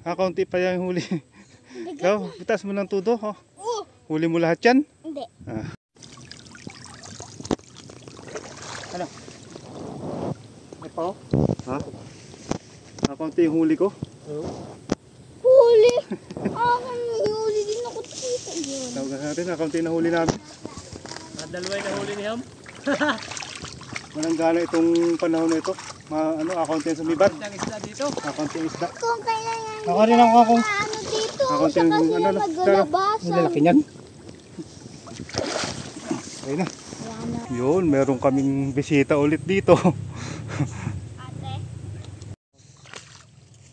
Kaunti pa yung huli. Ikaw, itaas mo ng tudo. Oh. Huli mo lahat yan? Hindi. Ano? May pa oh? Ha? Kaunti yung huli ko? Huli! Akin may huli din ako dito. Tawagan natin, kaunti na huli namin. Dalawa na huli ni Ham. Walang gana itong panahon na ito. Kaunti yung sumibat. Ang isda dito. Kaunti yung isda. Kung kailangan Ako rin ako kung ano dito, kaunti siya yung kasi naglalabasan. lalaki niyan. Ayun na. Yun, meron kaming bisita ulit dito. Ate.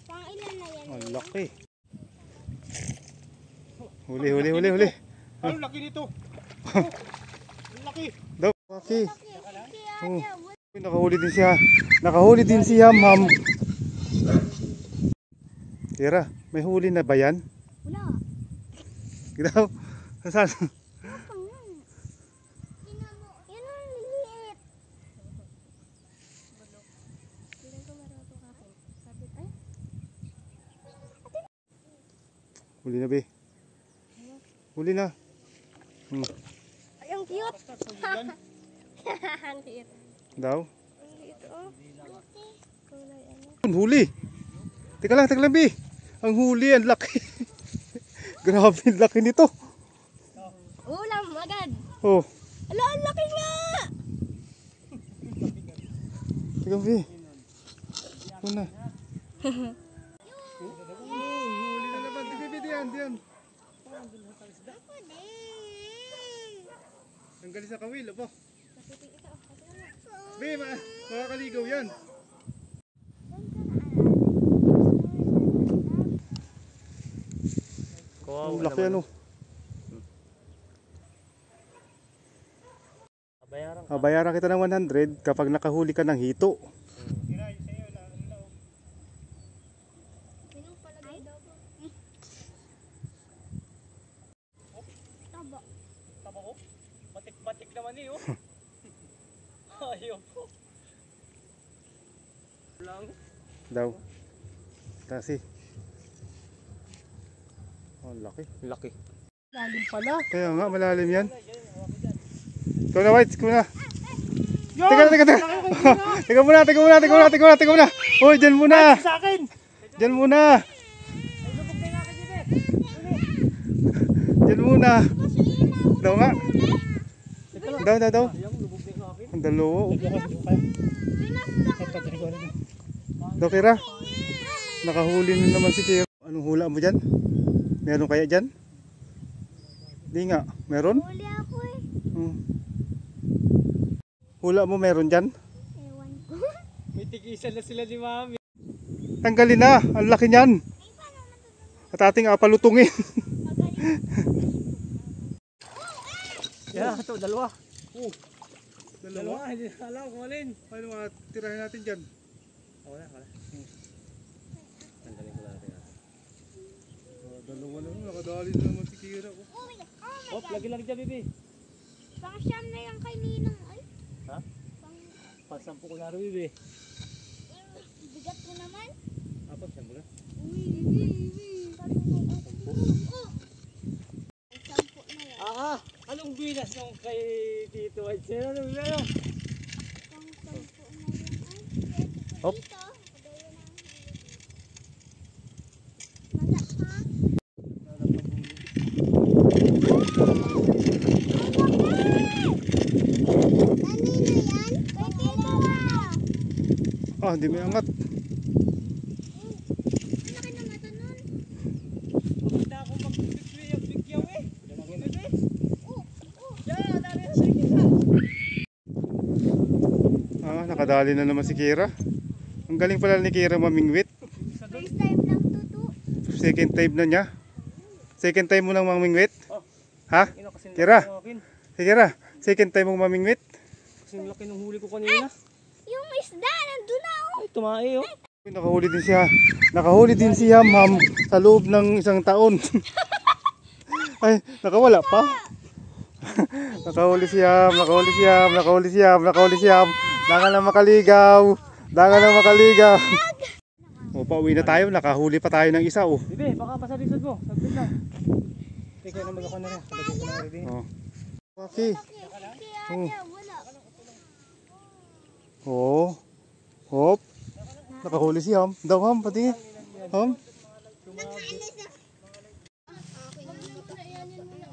Pang ilan na yan? Ang laki. Huli. Ang laki nito. Ang laki. Daw, laki. Oh. Nakahuli din si Ham. Tira, may huli na ba yan? Wala. Daw, saan? Yan ang liliit. Huli na, be. Huli na. Ay, ang cute. Ang cute. Daw. Ang cute, oh. Kulay ano. Huli. Teka lang, be. Ang huli, ang laki. Grabe, ang laki nito. Ulam, agad. Oh. Ala, ang laki nga. Teka, be. Una. Huli na naman. Diyan. Tanggalin sa kawil, abo. Be, makakaligaw yan. Wow, Ang laki ano. Bayaran kita ng 100 kapag nakahuli ka ng hito. Taba ko. Batik-batik naman eh, oh. Ayaw po. Lang. Daw. Kasi. Oh, laki. Lalim pala. Kaya nga, malalim yan. Ikaw na, White. Ikaw na. Teka. Teka muna. Hoy, dyan muna. Sa akin. Dyan muna. Dyan muna. Daw nga. Daw. Ang dalawa. Daw, Kira. Nakahuli na naman si Kira. Anong hula mo dyan? Meron kaya dyan? Di nga. Meron? Huli ako eh. Hula mo meron dyan? Ewan ko. May tigisan na sila ni Mami. Tanggalin na. Ang laki niyan. At ating apalutungin. Yeah, ito, dalawa. Dalawa? Hindi na alam kung alin. Paano mga tirahin natin dyan? Wala. Tanggalin ko natin. Dalawa lang. Nakadali na naman si Kira. Hop, lagi dyan, baby. Pang siyam na yung kay Ninong. Ay. Ha? Pasampu ko na rin, baby. Bigat ko naman. Apat, sampu na. Sampo na yan. Anong binas nung kay Tito White? Ano? Pang sampo na yan. Ay, Hop. dito. Malak ha? Kanino yan? Kay Tito ah. Hindi may angat. Laki ng mata nun. Hindi ako magbigyaw eh. Bebe. Oh. Yan, dali na sa kita. Nakadali na naman si Kira. Ang galing pala ni Kira mamingwit. First time lang to. Second time na niya. Second time mo nang mamingwit? Oh. Ha? Kira? Kira, second time mong mamingwit? Kasi yung laki ng huli ko kanina. Yung isda, nandun na oh. Ay, tumae oh. Nakahuli din si Ham sa loob ng isang taon. Ay, nakawala pa. Nakahuli si Ham. Danga na makaligaw. O, pauwi na tayo. Nakahuli pa tayo ng isa oh. Bibi, baka masalisod mo. Saglit lang. Teka na mag-ako na rin. Kalagay ko na rin. Oh. Okay. Kaya niya, wala. Oh. Hop. Nakahuli si Ham. Daw Ham, patingin. Ham. Nagkaalis na. Okay, muna yan muna.